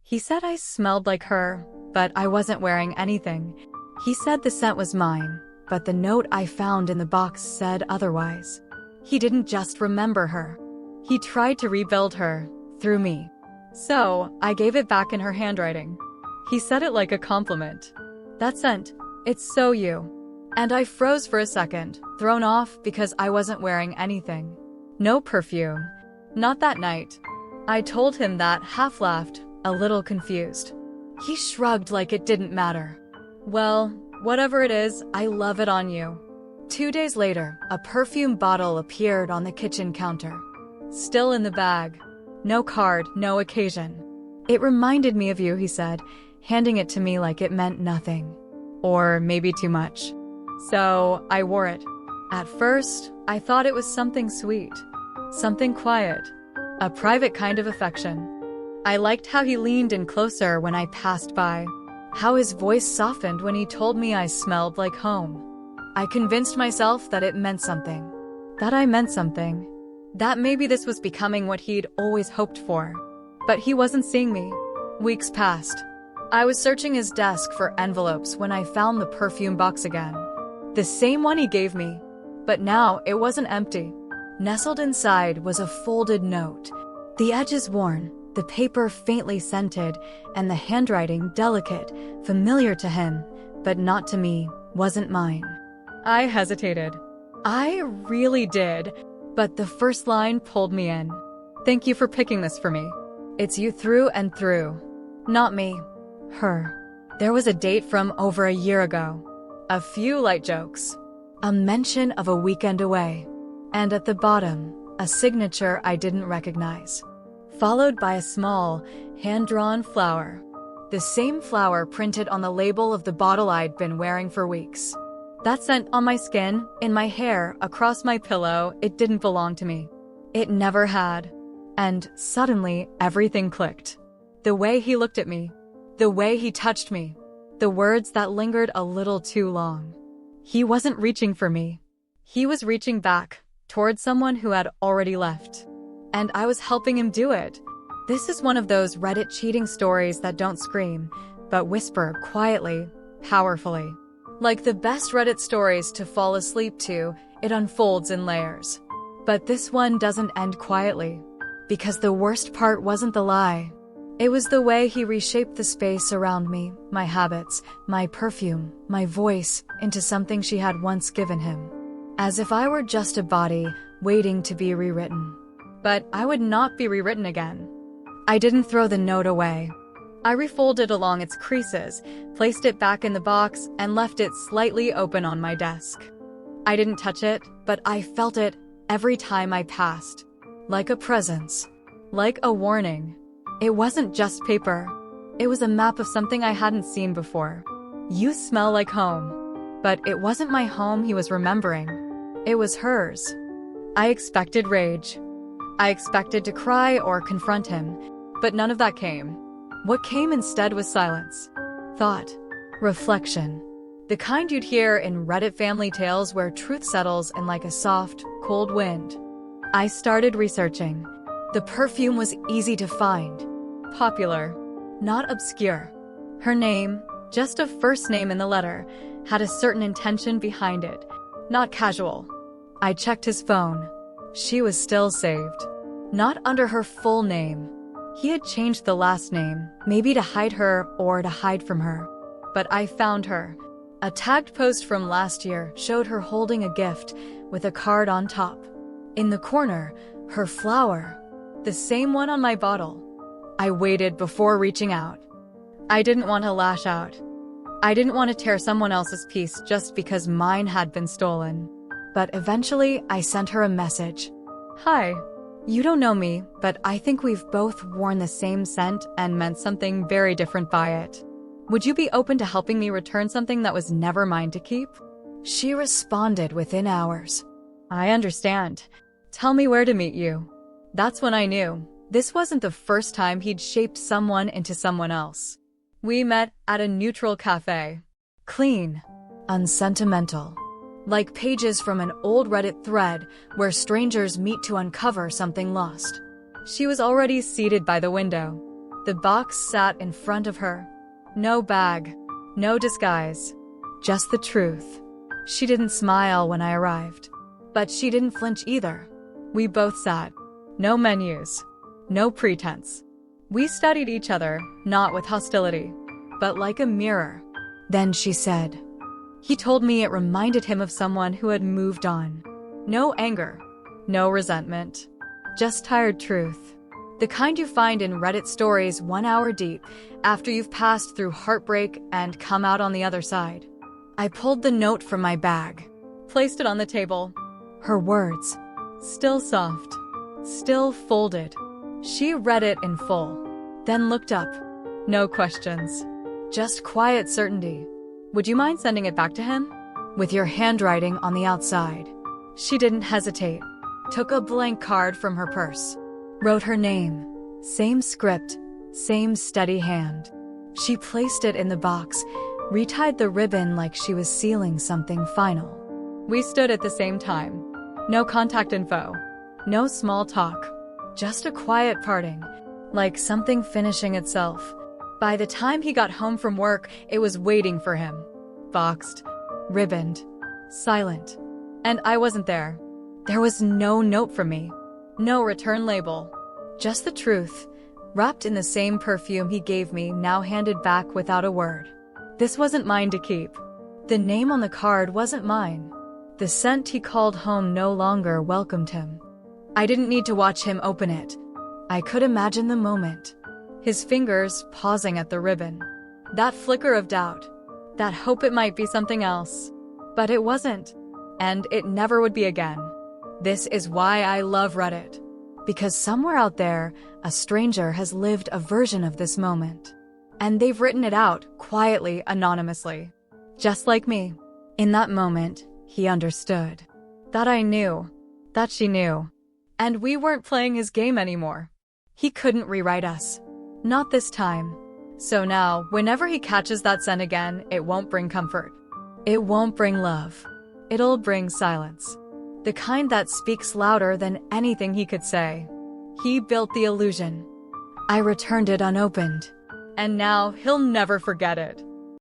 He said I smelled like her, but I wasn't wearing anything. He said the scent was mine, but the note I found in the box said otherwise. He didn't just remember her. He tried to rebuild her, through me. So, I gave it back in her handwriting. He said it like a compliment. That scent, it's so you. And I froze for a second, thrown off because I wasn't wearing anything. No perfume. Not that night. I told him that, half-laughed, a little confused. He shrugged like it didn't matter. Well, whatever it is, I love it on you. 2 days later, a perfume bottle appeared on the kitchen counter. Still in the bag. No card, no occasion. It reminded me of you, he said, handing it to me like it meant nothing. Or maybe too much. So, I wore it. At first, I thought it was something sweet. Something quiet. A private kind of affection. I liked how he leaned in closer when I passed by. How his voice softened when he told me I smelled like home. I convinced myself that it meant something. That I meant something. That maybe this was becoming what he'd always hoped for. But he wasn't seeing me. Weeks passed. I was searching his desk for envelopes when I found the perfume box again. The same one he gave me. But now it wasn't empty. Nestled inside was a folded note. The edges worn, the paper faintly scented, and the handwriting delicate, familiar to him, but not to me, wasn't mine. I hesitated. I really did. But the first line pulled me in. Thank you for picking this for me. It's you through and through. Not me. Her. There was a date from over a year ago. A few light jokes. A mention of a weekend away. And at the bottom, a signature I didn't recognize. Followed by a small, hand-drawn flower. The same flower printed on the label of the bottle I'd been wearing for weeks. That scent on my skin, in my hair, across my pillow, it didn't belong to me. It never had. And suddenly, everything clicked. The way he looked at me. The way he touched me. The words that lingered a little too long. He wasn't reaching for me. He was reaching back, toward someone who had already left. And I was helping him do it. This is one of those Reddit cheating stories that don't scream, but whisper quietly, powerfully. Like the best Reddit stories to fall asleep to, it unfolds in layers. But this one doesn't end quietly. Because the worst part wasn't the lie. It was the way he reshaped the space around me, my habits, my perfume, my voice, into something she had once given him. As if I were just a body, waiting to be rewritten. But I would not be rewritten again. I didn't throw the note away. I refolded along its creases, placed it back in the box, and left it slightly open on my desk. I didn't touch it, but I felt it every time I passed. Like a presence. Like a warning. It wasn't just paper. It was a map of something I hadn't seen before. You smell like home. But it wasn't my home he was remembering. It was hers. I expected rage. I expected to cry or confront him, but none of that came. What came instead was silence. Thought. Reflection. The kind you'd hear in Reddit family tales where truth settles in like a soft, cold wind. I started researching. The perfume was easy to find. Popular. Not obscure. Her name, just a first name in the letter, had a certain intention behind it. Not casual. I checked his phone. She was still saved. Not under her full name. He had changed the last name, maybe to hide her or to hide from her. But I found her. A tagged post from last year showed her holding a gift with a card on top. In the corner, her flower. The same one on my bottle. I waited before reaching out. I didn't want to lash out. I didn't want to tear someone else's piece just because mine had been stolen. But eventually, I sent her a message. Hi. You don't know me, but I think we've both worn the same scent and meant something very different by it. Would you be open to helping me return something that was never mine to keep? She responded within hours. I understand. Tell me where to meet you. That's when I knew. This wasn't the first time he'd shaped someone into someone else. We met at a neutral cafe. Clean. Unsentimental. Like pages from an old Reddit thread where strangers meet to uncover something lost. She was already seated by the window. The box sat in front of her. No bag, no disguise, just the truth. She didn't smile when I arrived, but she didn't flinch either. We both sat. No menus, no pretense. We studied each other, not with hostility, but like a mirror. Then she said, "He told me it reminded him of someone who had moved on. No anger, no resentment, just tired truth. The kind you find in Reddit stories 1 hour deep after you've passed through heartbreak and come out on the other side." I pulled the note from my bag, placed it on the table. Her words, still soft, still folded. She read it in full, then looked up. No questions, just quiet certainty. "Would you mind sending it back to him? With your handwriting on the outside." She didn't hesitate, took a blank card from her purse, wrote her name, same script, same steady hand. She placed it in the box, retied the ribbon like she was sealing something final. We stood at the same time. No contact info, no small talk, just a quiet parting, like something finishing itself. By the time he got home from work, it was waiting for him. Boxed, ribboned, silent. And I wasn't there. There was no note from me, no return label, just the truth, wrapped in the same perfume he gave me, now handed back without a word. This wasn't mine to keep. The name on the card wasn't mine. The scent he called home no longer welcomed him. I didn't need to watch him open it. I could imagine the moment. His fingers pausing at the ribbon. That flicker of doubt. That hope it might be something else. But it wasn't. And it never would be again. This is why I love Reddit. Because somewhere out there, a stranger has lived a version of this moment. And they've written it out, quietly, anonymously. Just like me. In that moment, he understood. That I knew. That she knew. And we weren't playing his game anymore. He couldn't rewrite us. Not this time. So now, whenever he catches that scent again, it won't bring comfort. It won't bring love. It'll bring silence. The kind that speaks louder than anything he could say. He built the illusion. I returned it unopened. And now he'll never forget it.